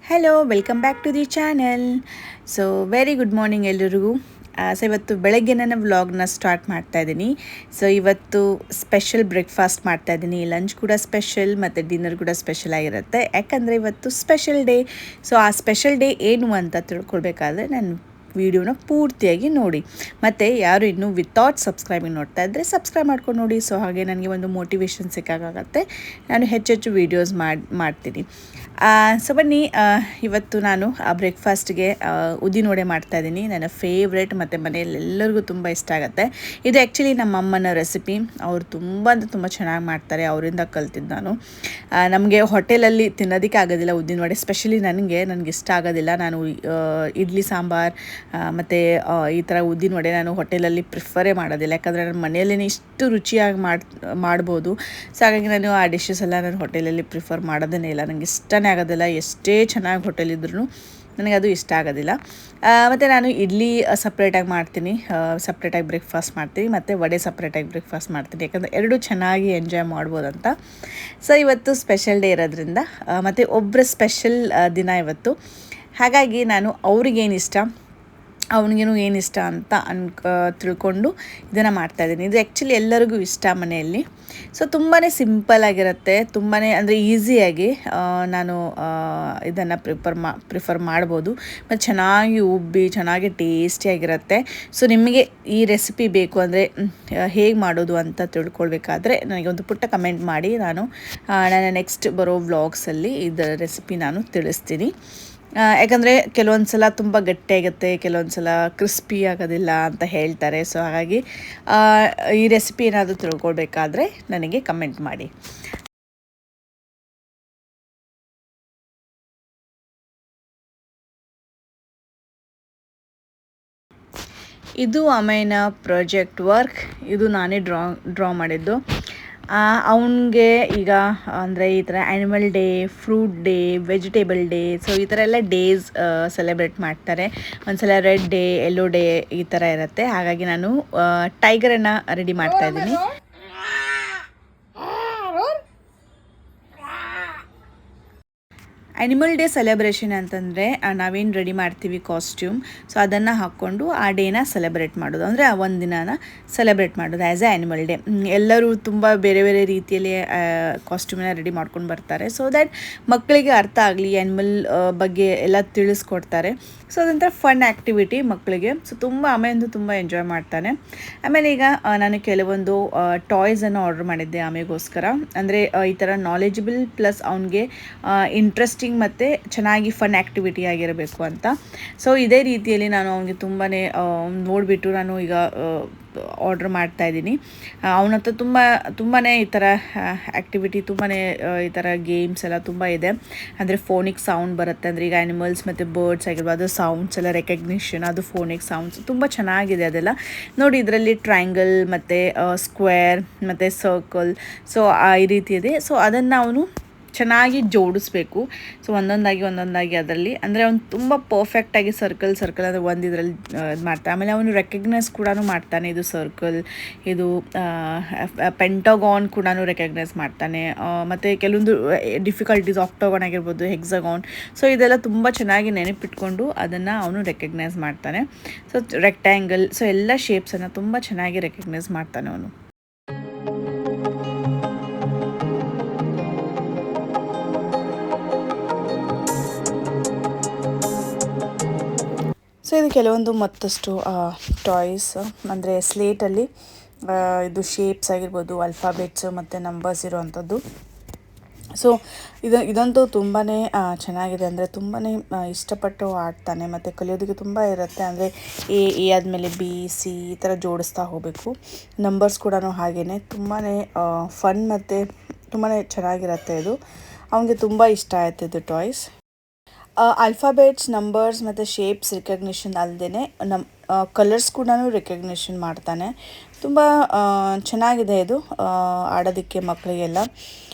Hello, welcome back to the channel. So very good morning ಎಲ್ಲರಿಗೂ. So ಇವತ್ತು ಬೆಳಗ್ಗೆ ನನ್ನ ವ್ಲಾಗ್ನ ಸ್ಟಾರ್ಟ್ ಮಾಡ್ತಾಯಿದ್ದೀನಿ. ಸೊ ಇವತ್ತು ಸ್ಪೆಷಲ್ ಬ್ರೇಕ್ಫಾಸ್ಟ್ ಮಾಡ್ತಾಯಿದ್ದೀನಿ. ಲಂಚ್ ಕೂಡ ಸ್ಪೆಷಲ್ ಮತ್ತು ಡಿನ್ನರ್ ಕೂಡ ಸ್ಪೆಷಲ್ ಆಗಿರುತ್ತೆ, ಯಾಕಂದರೆ ಇವತ್ತು ಸ್ಪೆಷಲ್ ಡೇ. ಸೊ ಆ ಸ್ಪೆಷಲ್ ಡೇ ಏನು ಅಂತ ತಿಳ್ಕೊಳ್ಬೇಕಾದ್ರೆ ನಾನು ವಿಡಿಯೋನ ಪೂರ್ತಿಯಾಗಿ ನೋಡಿ. ಮತ್ತು ಯಾರು ಇನ್ನೂ ವಿತೌಟ್ ಸಬ್ಸ್ಕ್ರೈಬಿಂಗ್ ನೋಡ್ತಾ ಇದ್ದರೆ ಸಬ್ಸ್ಕ್ರೈಬ್ ಮಾಡ್ಕೊಂಡು ನೋಡಿ. ಸೊ ಹಾಗೆ ನನಗೆ ಒಂದು ಮೋಟಿವೇಶನ್ ಸಿಕ್ಕಾಗುತ್ತೆ, ನಾನು ಹೆಚ್ಚೆಚ್ಚು ವೀಡಿಯೋಸ್ ಮಾಡ್ತೀನಿ. ಸೊ ಬನ್ನಿ, ಇವತ್ತು ನಾನು ಬ್ರೇಕ್ಫಾಸ್ಟ್ಗೆ ಉದ್ದಿನವಡೆ ಮಾಡ್ತಾಯಿದ್ದೀನಿ. ನನ್ನ ಫೇವ್ರೆಟ್ ಮತ್ತು ಮನೆಯಲ್ಲಿ ಎಲ್ಲರಿಗೂ ತುಂಬ ಇಷ್ಟ ಆಗುತ್ತೆ. ಇದು ಆ್ಯಕ್ಚುಲಿ ನಮ್ಮ ಅಮ್ಮನ ರೆಸಿಪಿ. ಅವರು ತುಂಬ ಅಂದರೆ ತುಂಬ ಚೆನ್ನಾಗಿ ಮಾಡ್ತಾರೆ, ಅವರಿಂದ ಕಲ್ತಿದ್ದು ನಾನು. ನಮಗೆ ಹೋಟೆಲಲ್ಲಿ ತಿನ್ನೋದಕ್ಕೆ ಆಗೋದಿಲ್ಲ ಉದ್ದಿನವಡೆ, ಸ್ಪೆಷಲಿ ನನಗೆ ಇಷ್ಟ ಆಗೋದಿಲ್ಲ. ನಾನು ಇಡ್ಲಿ ಸಾಂಬಾರು ಮತ್ತು ಈ ಥರ ಉದ್ದಿನವಡೆ ನಾನು ಹೋಟೆಲಲ್ಲಿ ಪ್ರಿಫರೇ ಮಾಡೋದಿಲ್ಲ, ಯಾಕಂದರೆ ನನ್ನ ಮನೆಯಲ್ಲೇ ಇಷ್ಟು ರುಚಿಯಾಗಿ ಮಾಡ್ಬೋದು. ಸೊ ಹಾಗಾಗಿ ನಾನು ಆ ಡಿಶಸ್ ಎಲ್ಲ ನಾನು ಹೋಟೆಲಲ್ಲಿ ಪ್ರಿಫರ್ ಮಾಡೋದೇ ಇಲ್ಲ, ನನಗೆ ಇಷ್ಟನೇ ಆಗೋದಿಲ್ಲ. ಎಷ್ಟೇ ಚೆನ್ನಾಗಿ ಹೋಟೆಲ್ ಇದ್ರೂ ನನಗೆ ಅದು ಇಷ್ಟ ಆಗೋದಿಲ್ಲ. ಮತ್ತು ನಾನು ಇಡ್ಲಿ ಸಪ್ರೇಟಾಗಿ ಮಾಡ್ತೀನಿ, ಸಪ್ರೇಟಾಗಿ ಬ್ರೇಕ್ಫಾಸ್ಟ್ ಮಾಡ್ತೀನಿ, ಮತ್ತು ವಡೆ ಸಪ್ರೇಟಾಗಿ ಬ್ರೇಕ್ಫಾಸ್ಟ್ ಮಾಡ್ತೀನಿ, ಯಾಕಂದರೆ ಎರಡೂ ಚೆನ್ನಾಗಿ ಎಂಜಾಯ್ ಮಾಡ್ಬೋದಂತ. ಸೊ ಇವತ್ತು ಸ್ಪೆಷಲ್ ಡೇ ಇರೋದ್ರಿಂದ ಮತ್ತು ಒಬ್ಬರ ಸ್ಪೆಷಲ್ ದಿನ ಇವತ್ತು, ಹಾಗಾಗಿ ನಾನು ಅವ್ರಿಗೇನು ಇಷ್ಟ ಅವನಿಗೇನು ಏನು ಇಷ್ಟ ಅಂತ ತಿಳ್ಕೊಂಡು ಇದನ್ನು ಮಾಡ್ತಾಯಿದ್ದೀನಿ. ಇದು ಆ್ಯಕ್ಚುಲಿ ಎಲ್ಲರಿಗೂ ಇಷ್ಟ ಮನೆಯಲ್ಲಿ. ಸೊ ತುಂಬಾ ಸಿಂಪಲ್ಲಾಗಿರುತ್ತೆ, ತುಂಬಾ ಅಂದರೆ ಈಸಿಯಾಗಿ ನಾನು ಇದನ್ನು ಪ್ರಿಫರ್ ಮಾಡ್ಬೋದು. ಮತ್ತು ಚೆನ್ನಾಗಿ ಉಬ್ಬಿ ಚೆನ್ನಾಗಿ ಟೇಸ್ಟಿಯಾಗಿರುತ್ತೆ. ಸೊ ನಿಮಗೆ ಈ ರೆಸಿಪಿ ಬೇಕು ಅಂದರೆ ಹೇಗೆ ಮಾಡೋದು ಅಂತ ತಿಳ್ಕೊಳ್ಬೇಕಾದ್ರೆ ನನಗೆ ಒಂದು ಪುಟ್ಟ ಕಮೆಂಟ್ ಮಾಡಿ, ನನ್ನ ನೆಕ್ಸ್ಟ್ ಬರೋ ವ್ಲಾಗ್ಸಲ್ಲಿ ಇದರ ರೆಸಿಪಿ ನಾನು ತಿಳಿಸ್ತೀನಿ. ಯಾಕಂದರೆ ಕೆಲವೊಂದು ಸಲ ತುಂಬ ಗಟ್ಟಿಯಾಗುತ್ತೆ, ಕೆಲವೊಂದು ಸಲ ಕ್ರಿಸ್ಪಿ ಆಗೋದಿಲ್ಲ ಅಂತ ಹೇಳ್ತಾರೆ. ಸೊ ಹಾಗಾಗಿ ಈ ರೆಸಿಪಿ ಏನಾದರೂ ತಿಳ್ಕೊಳ್ಬೇಕಾದ್ರೆ ನನಗೆ ಕಮೆಂಟ್ ಮಾಡಿ. ಇದು ಅಮೇನ ಪ್ರಾಜೆಕ್ಟ್ ವರ್ಕ್. ಇದು ನಾನೇ ಡ್ರಾ ಮಾಡಿದ್ದು. ಅವನಿಗೆ ಈಗ ಅಂದರೆ ಈ ಥರ animal day, fruit day, vegetable day, so ಈ ಥರ ಎಲ್ಲ ಡೇಸ್ ಸೆಲೆಬ್ರೇಟ್ ಮಾಡ್ತಾರೆ. ಒಂದ್ಸಲ ರೆಡ್ ಡೇ, ಯೆಲ್ಲೋ ಡೇ ಈ ಥರ ಇರುತ್ತೆ. ಹಾಗಾಗಿ ನಾನು ಟೈಗರನ್ನು ರೆಡಿ ಮಾಡ್ತಾಯಿದ್ದೀನಿ. ಆ್ಯನಿಮಲ್ ಡೇ ಸೆಲೆಬ್ರೇಷನ್ ಅಂತಂದರೆ ನಾವೇನು ರೆಡಿ ಮಾಡ್ತೀವಿ ಕಾಸ್ಟ್ಯೂಮ್, ಸೊ ಅದನ್ನು ಹಾಕ್ಕೊಂಡು ಆ ಡೇನ ಸೆಲೆಬ್ರೇಟ್ ಮಾಡೋದು, ಅಂದರೆ ಆ ಒಂದು ದಿನಾನ ಸೆಲೆಬ್ರೇಟ್ ಮಾಡೋದು ಆ್ಯಸ್ ಎ ಆ್ಯನಿಮಲ್ ಡೇ. ಎಲ್ಲರೂ ತುಂಬ ಬೇರೆ ಬೇರೆ ರೀತಿಯಲ್ಲಿ ಕಾಸ್ಟ್ಯೂಮನ್ನ ರೆಡಿ ಮಾಡ್ಕೊಂಡು ಬರ್ತಾರೆ, ಸೊ ದ್ಯಾಟ್ ಮಕ್ಕಳಿಗೆ ಅರ್ಥ ಆಗಲಿ, ಆ್ಯನಿಮಲ್ ಬಗ್ಗೆ ಎಲ್ಲ ತಿಳಿಸ್ಕೊಡ್ತಾರೆ. ಸೊ ಅದೊಂಥರ ಫನ್ ಆ್ಯಕ್ಟಿವಿಟಿ ಮಕ್ಕಳಿಗೆ. ಸೊ ಆಮೇಲೆ ತುಂಬ ಎಂಜಾಯ್ ಮಾಡ್ತಾನೆ. ಆಮೇಲೆ ಈಗ ನಾನು ಕೆಲವೊಂದು ಟಾಯ್ಸನ್ನು ಆರ್ಡರ್ ಮಾಡಿದ್ದೆ ಆಮೆಗೋಸ್ಕರ, ಅಂದರೆ ಈ ಥರ ನಾಲೆಜಬಲ್ ಪ್ಲಸ್ ಅವನಿಗೆ ಇಂಟ್ರೆಸ್ಟಿಂಗ್ ಮತ್ತು ಚೆನ್ನಾಗಿ ಫನ್ ಆ್ಯಕ್ಟಿವಿಟಿ ಆಗಿರಬೇಕು ಅಂತ. ಸೊ ಇದೇ ರೀತಿಯಲ್ಲಿ ನಾನು ಅವನಿಗೆ ನೋಡಿಬಿಟ್ಟು ನಾನು ಈಗ ಆರ್ಡ್ರ್ ಮಾಡ್ತಾಯಿದ್ದೀನಿ. ಅವನ ಹತ್ರ ತುಂಬಾ ಈ ಥರ ಆ್ಯಕ್ಟಿವಿಟಿ, ಈ ಥರ ಗೇಮ್ಸ್ ಎಲ್ಲ ತುಂಬ ಇದೆ. ಅಂದರೆ ಫೋನಿಕ್ ಸೌಂಡ್ ಬರುತ್ತೆ, ಅಂದರೆ ಈಗ ಆ್ಯನಿಮಲ್ಸ್ ಮತ್ತು ಬರ್ಡ್ಸ್ ಆಗಿರ್ಬೋದು, ಅದು ಸೌಂಡ್ಸ್ ಎಲ್ಲ ರೆಕಗ್ನಿಷನ್, ಅದು ಫೋನಿಕ್ ಸೌಂಡ್ಸ್ ತುಂಬ ಚೆನ್ನಾಗಿದೆ ಅದೆಲ್ಲ ನೋಡಿ. ಇದರಲ್ಲಿ ಟ್ರಯಾಂಗಲ್ ಮತ್ತು ಸ್ಕ್ವೇರ್ ಮತ್ತು ಸರ್ಕಲ್, ಸೊ ಈ ರೀತಿ ಇದೆ. ಸೊ ಅದನ್ನು ಅವನು ಚೆನ್ನಾಗಿ ಜೋಡಿಸ್ಬೇಕು. ಸೊ ಒಂದೊಂದಾಗಿ ಅದರಲ್ಲಿ, ಅಂದರೆ ಅವನು ತುಂಬ ಪರ್ಫೆಕ್ಟಾಗಿ ಸರ್ಕಲ್ ಅಂದರೆ ಒಂದು ಇದರಲ್ಲಿ ಇದು ಮಾಡ್ತಾನೆ. ಆಮೇಲೆ ಅವನು ರೆಕಗ್ನೈಸ್ ಕೂಡ ಮಾಡ್ತಾನೆ, ಇದು ಸರ್ಕಲ್, ಇದು ಪೆಂಟಗಾನ್ ಕೂಡ ರೆಕಗ್ನೈಸ್ ಮಾಡ್ತಾನೆ. ಮತ್ತು ಕೆಲವೊಂದು ಡಿಫಿಕಲ್ಟೀಸ್ ಆಕ್ಟೋಗಾನ್ ಆಗಿರ್ಬೋದು, ಹೆಕ್ಸಾಗಾನ್, ಸೊ ಇದೆಲ್ಲ ತುಂಬ ಚೆನ್ನಾಗಿ ನೆನಪಿಟ್ಕೊಂಡು ಅದನ್ನು ಅವನು ರೆಕಗ್ನೈಸ್ ಮಾಡ್ತಾನೆ. ಸೊ ರೆಕ್ಟ್ಯಾಂಗಲ್, ಸೊ ಎಲ್ಲ ಶೇಪ್ಸನ್ನು ತುಂಬ ಚೆನ್ನಾಗಿ ರೆಕಗ್ನೈಸ್ ಮಾಡ್ತಾನೆ ಅವನು. ಸೊ ಇದು ಕೆಲವೊಂದು ಮತ್ತಷ್ಟು ಟಾಯ್ಸ್, ಅಂದರೆ ಸ್ಲೇಟಲ್ಲಿ ಇದು ಶೇಪ್ಸ್ ಆಗಿರ್ಬೋದು, ಅಲ್ಫಾಬೆಟ್ಸು ಮತ್ತು ನಂಬರ್ಸ್ ಇರೋವಂಥದ್ದು. ಸೊ ಇದಂತೂ ತುಂಬಾ ಚೆನ್ನಾಗಿದೆ, ಅಂದರೆ ತುಂಬಾ ಇಷ್ಟಪಟ್ಟು ಆಡ್ತಾನೆ. ಮತ್ತು ಕಲಿಯೋದಕ್ಕೆ ತುಂಬ ಇರುತ್ತೆ, ಅಂದರೆ ಎ ಆದಮೇಲೆ ಬಿ, ಸಿ ಈ ಥರ ಜೋಡಿಸ್ತಾ ಹೋಗಬೇಕು. ನಂಬರ್ಸ್ ಕೂಡ ಹಾಗೇ ತುಂಬಾ ಫನ್ ಮತ್ತು ತುಂಬಾ ಚೆನ್ನಾಗಿರುತ್ತೆ. ಇದು ಅವನಿಗೆ ತುಂಬ ಇಷ್ಟ ಆಯಿತು ಇದು ಟಾಯ್ಸ್. ಆಲ್ಫಾಬೆಟ್ಸ್, ನಂಬರ್ಸ್ ಮತ್ತು ಶೇಪ್ಸ್ ರಿಕಗ್ನಿಷನ್ ಅಲ್ಲದೆ ಕಲರ್ಸ್ ಕೂಡ ರೆಕಗ್ನಿಷನ್ ಮಾಡ್ತಾನೆ. ತುಂಬ ಚೆನ್ನಾಗಿದೆ ಇದು ಆಡೋದಕ್ಕೆ ಮಕ್ಕಳಿಗೆಲ್ಲ.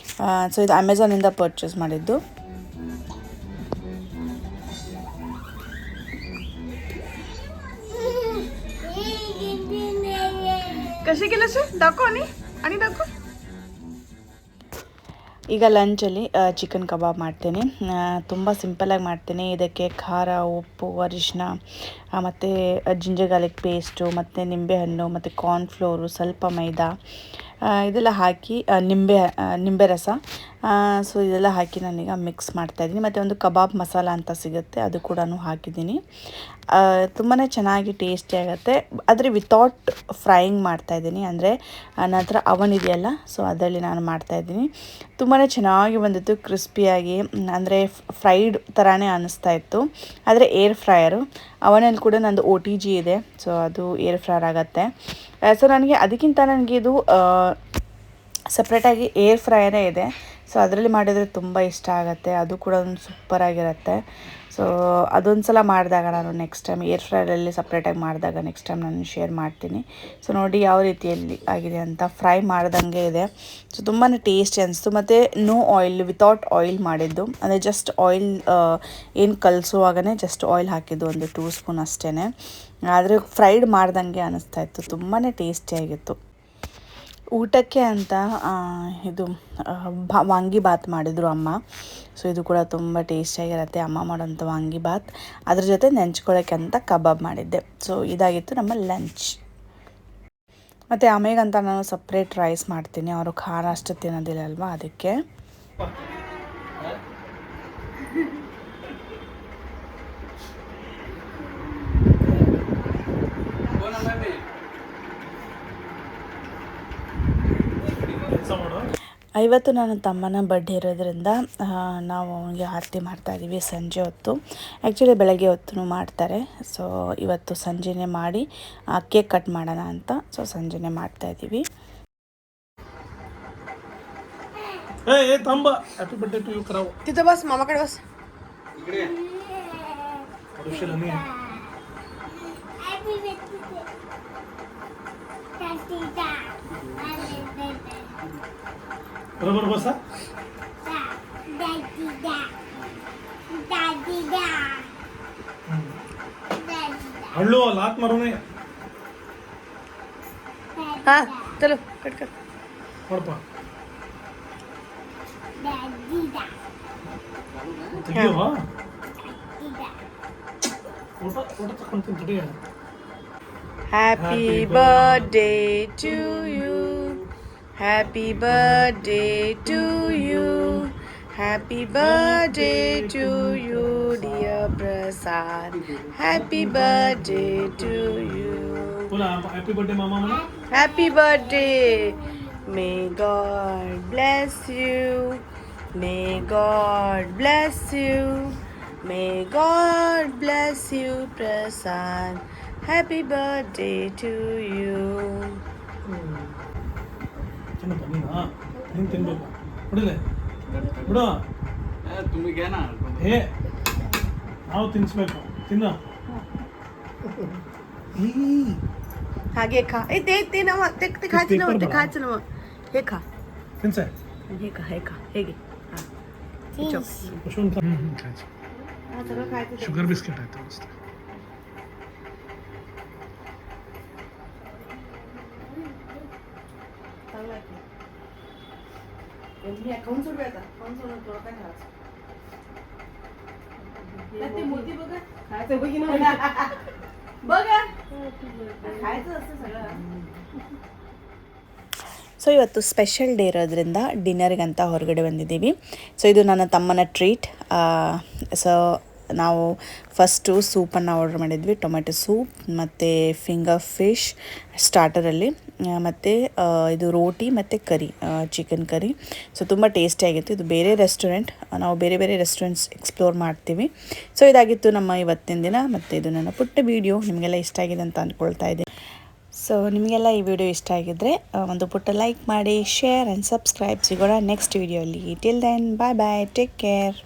ಸೊ ಇದು ಅಮೆಝಾನಿಂದ ಪರ್ಚೇಸ್ ಮಾಡಿದ್ದು. कशी केलं दाखव आणि दाखव. ಈಗ ಲಂಚಲ್ಲಿ ಚಿಕನ್ ಕಬಾಬ್ ಮಾಡ್ತೀನಿ. ತುಂಬ ಸಿಂಪಲಾಗಿ ಮಾಡ್ತೀನಿ. ಇದಕ್ಕೆ ಖಾರ, ಉಪ್ಪು, ಅರಿಶಿನ ಮತ್ತು ಜಿಂಜರ್ ಗಾರ್ಲಿಕ್ ಪೇಸ್ಟು ಮತ್ತು ನಿಂಬೆಹಣ್ಣು ಮತ್ತು ಕಾರ್ನ್ಫ್ಲೋರು, ಸ್ವಲ್ಪ ಮೈದಾ ಇದೆಲ್ಲ ಹಾಕಿ ನಿಂಬೆ ರಸ, ಸೊ ಇದೆಲ್ಲ ಹಾಕಿ ನಾನೀಗ ಮಿಕ್ಸ್ ಮಾಡ್ತಾಯಿದ್ದೀನಿ. ಮತ್ತು ಒಂದು ಕಬಾಬ್ ಮಸಾಲ ಅಂತ ಸಿಗುತ್ತೆ, ಅದು ಕೂಡ ಹಾಕಿದ್ದೀನಿ. ತುಂಬಾ ಚೆನ್ನಾಗಿ ಟೇಸ್ಟಿ ಆಗುತ್ತೆ. ಆದರೆ ವಿತೌಟ್ ಫ್ರೈಯಿಂಗ್ ಮಾಡ್ತಾಯಿದ್ದೀನಿ, ಅಂದರೆ ನನ್ನ ಹತ್ರ ಅವನ್ ಇದೆಯಲ್ಲ, ಸೊ ಅದರಲ್ಲಿ ನಾನು ಮಾಡ್ತಾಯಿದ್ದೀನಿ. ತುಂಬಾ ಚೆನ್ನಾಗಿ ಬಂದಿತ್ತು, ಕ್ರಿಸ್ಪಿಯಾಗಿ, ಅಂದರೆ ಫ್ರೈಡ್ ಥರನೇ ಅನ್ನಿಸ್ತಾ ಇತ್ತು. ಆದರೆ ಏರ್ ಫ್ರೈಯರು, ಅವನಲ್ಲಿ ಕೂಡ ನಂದು OTG ಇದೆ, ಸೊ ಅದು ಏರ್ ಫ್ರೈಯರ್ ಆಗುತ್ತೆ. ಸೊ ನನಗೆ ಇದು ಸಪ್ರೇಟಾಗಿ ಏರ್ ಫ್ರೈಯರೇ ಇದೆ, ಸೊ ಅದರಲ್ಲಿ ಮಾಡಿದರೆ ತುಂಬ ಇಷ್ಟ ಆಗುತ್ತೆ. ಅದು ಕೂಡ ಒಂದು ಸೂಪರಾಗಿರುತ್ತೆ. ಸೊ ಅದೊಂದು ಸಲ ಮಾಡಿದಾಗ ನಾನು ನೆಕ್ಸ್ಟ್ ಟೈಮ್ ಏರ್ ಫ್ರೈಯರಲ್ಲಿ ಸಪ್ರೇಟಾಗಿ ಮಾಡಿದಾಗ ನೆಕ್ಸ್ಟ್ ಟೈಮ್ ನಾನು ಶೇರ್ ಮಾಡ್ತೀನಿ. ಸೊ ನೋಡಿ ಯಾವ ರೀತಿಯಲ್ಲಿ ಆಗಿದೆ ಅಂತ, ಫ್ರೈ ಮಾಡ್ದಂಗೆ ಇದೆ. ಸೊ ತುಂಬಾ ಟೇಸ್ಟಿ ಅನಿಸ್ತು. ಮತ್ತು ನೋ ಆಯಿಲ್, ವಿತೌಟ್ ಆಯಿಲ್ ಮಾಡಿದ್ದು, ಅಂದರೆ ಜಸ್ಟ್ ಆಯಿಲ್ ಏನು ಕಲಿಸುವಾಗಲೇ ಜಸ್ಟ್ ಆಯಿಲ್ ಹಾಕಿದ್ದು, ಒಂದು 2 ಸ್ಪೂನ್ ಅಷ್ಟೇ. ಆದರೆ ಫ್ರೈಡ್ ಮಾಡ್ದಂಗೆ ಅನ್ನಿಸ್ತಾ ಇತ್ತು, ತುಂಬಾ ಟೇಸ್ಟಿಯಾಗಿತ್ತು. ಊಟಕ್ಕೆ ಅಂತ ಇದು ವಾಂಗಿಬಾತ್ ಮಾಡಿದರು ಅಮ್ಮ. ಸೊ ಇದು ಕೂಡ ತುಂಬ ಟೇಸ್ಟಿಯಾಗಿರುತ್ತೆ, ಅಮ್ಮ ಮಾಡೋಂಥ ವಾಂಗಿಬಾತ್. ಅದ್ರ ಜೊತೆ ನೆಂಚ್ಕೊಳ್ಳೋಕ್ಕೆ ಅಂತ ಕಬಾಬ್ ಮಾಡಿದ್ದೆ. ಸೊ ಇದಾಗಿತ್ತು ನಮ್ಮ ಲಂಚ್. ಮತ್ತು ಆಮೇಗಂತ ನಾನು ಸಪ್ರೇಟ್ ರೈಸ್ ಮಾಡ್ತೀನಿ, ಅವರು ಖಾರ ಅಷ್ಟು ತಿನ್ನೋದಿಲ್ಲ ಅಲ್ವಾ, ಅದಕ್ಕೆ. ಇವತ್ತು ನನ್ನ ತಮ್ಮನ ಬರ್ಡೇ ಇರೋದ್ರಿಂದ ನಾವು ಅವನಿಗೆ ಆರತಿ ಮಾಡ್ತಾಯಿದ್ದೀವಿ ಸಂಜೆ ಹೊತ್ತು. ಆ್ಯಕ್ಚುಲಿ ಬೆಳಗ್ಗೆ ಹೊತ್ತು ಮಾಡ್ತಾರೆ, ಸೊ ಇವತ್ತು ಸಂಜೆನೇ ಮಾಡಿ ಕೇಕ್ ಕಟ್ ಮಾಡೋಣ ಅಂತ, ಸೊ ಸಂಜೆನೇ ಮಾಡ್ತಾಯಿದ್ದೀವಿ. ಹ್ಯಾಪಿ ಬರ್ಡೇ ಟು ಯು ಕರಾವ್. तिथं बस, मामाकडे बस. बरोबर बसा. हळू लात मारू नये. हाँ चलो कट कर. ನೋಡಪ್ಪ ತೆಗಿಯೋ. ಊಟ ತಗೊಂತೀನಿ ತಡಿ. Happy birthday to you, happy birthday to you, happy birthday to you dear Prasad, happy birthday to you. बोला हैप्पी बर्थडे मामा म्हणा. Happy birthday, may God bless you, may God bless you, may God bless you Prasad, happy birthday to you. ತಿನ್ನಪ್ಪ ನೀನು ತಿನ್ಬೇಕು. ಬಿಡಲೆ ಬಿಡು. तुम्ही घ्या ना. ನಾವು ತಿನ್ನಿಸ್ಬೇಕು, ತಿನ್ನ. हागे खा. ए ते ना ते खायचं ना, ते खायचं ना. हे खा, ತಿನ್ಸೆ. हे खा, हे खा, हे घे. ಪಶುನ್ खायचं. हा सगळं खायचं. शुगर बिस्किट आहे मस्त. खाऊन सोडूया आता, खाऊन सोडून तुला काय खायचं. ते मोती बघा, खायचं बघी ना. बघा खायचं असतं सगळं. ಸೊ ಇವತ್ತು ಸ್ಪೆಷಲ್ ಡೇ ಇರೋದ್ರಿಂದ ಡಿನ್ನರ್ಗಂತ ಹೊರಗಡೆ ಬಂದಿದ್ದೀವಿ. ಸೊ ಇದು ನನ್ನ ತಮ್ಮನ ಟ್ರೀಟ್. ಸೊ ನಾವು ಫಸ್ಟು ಸೂಪನ್ನು ಆರ್ಡ್ರ್ ಮಾಡಿದ್ವಿ, ಟೊಮೆಟೊ ಸೂಪ್ ಮತ್ತು ಫಿಂಗರ್ ಫಿಶ್ ಸ್ಟಾರ್ಟರಲ್ಲಿ, ಮತ್ತು ಇದು ರೋಟಿ ಮತ್ತು ಕರಿ, ಚಿಕನ್ ಕರಿ. ಸೊ ತುಂಬ ಟೇಸ್ಟಿಯಾಗಿತ್ತು. ಇದು ಬೇರೆ ರೆಸ್ಟೋರೆಂಟ್, ನಾವು ಬೇರೆ ಬೇರೆ ರೆಸ್ಟೋರೆಂಟ್ಸ್ ಎಕ್ಸ್ಪ್ಲೋರ್ ಮಾಡ್ತೀವಿ. ಸೊ ಇದಾಗಿತ್ತು ನಮ್ಮ ಇವತ್ತಿನ ದಿನ, ಮತ್ತು ಇದು ನನ್ನ ಪುಟ್ಟ ವಿಡಿಯೋ ನಿಮಗೆಲ್ಲ ಇಷ್ಟ ಆಗಿದೆ ಅಂತ ಅಂದ್ಕೊಳ್ತಾ ಇದ್ದೀನಿ. ಸೊ ನಿಮಗೆಲ್ಲ ಈ ವಿಡಿಯೋ ಇಷ್ಟ ಆಗಿದ್ದರೆ ಒಂದು ಪುಟ್ಟ ಲೈಕ್ ಮಾಡಿ, ಶೇರ್ ಆ್ಯಂಡ್ ಸಬ್ಸ್ಕ್ರೈಬ್. ಸಿಗೋಣ ನೆಕ್ಸ್ಟ್ ವಿಡಿಯೋಲಿ. ಟಿಲ್ ದೆನ್ ಬಾಯ್ ಬಾಯ್, ಟೇಕ್ ಕೇರ್.